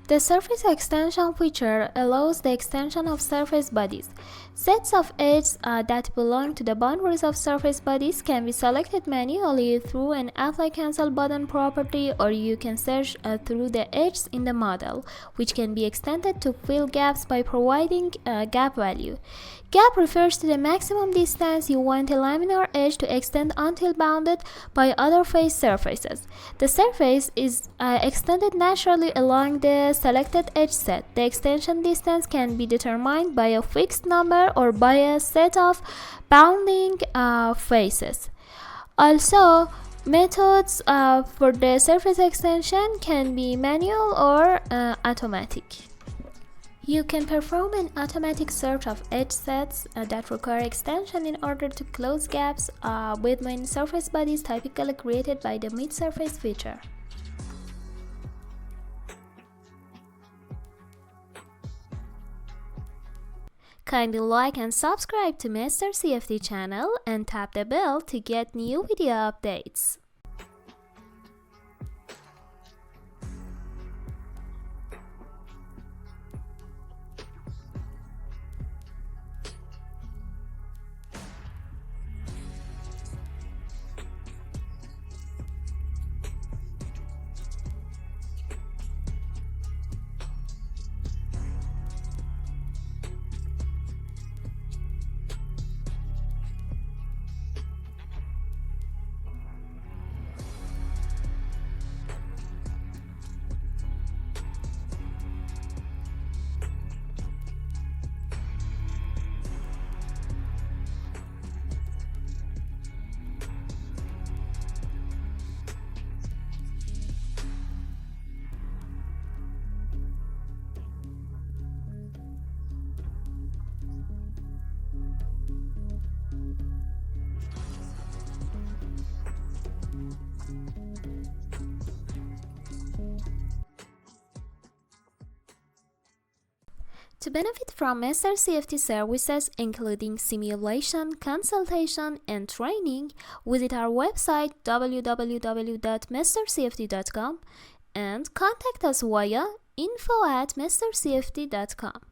The surface extension feature allows the extension of surface bodies. Sets of edges that belong to the boundaries of surface bodies can be selected manually through an apply cancel button property, or you can search through the edges in the model, which can be extended to fill gaps by providing a gap value. Gap refers to the maximum distance you want a laminar edge to extend until bounded by other face surfaces. The surface is extended naturally along the selected edge set. The extension distance can be determined by a fixed number or by a set of bounding faces. Also, methods for the surface extension can be manual or automatic. You can perform an automatic search of edge sets that require extension in order to close gaps between surface bodies typically created by the mid-surface feature. Kindly like and subscribe to MR CFD channel and tap the bell to get new video updates. To benefit from MR CFD services including simulation, consultation, and training, visit our website www.mrcfd.com and contact us via info@mrcfd.com.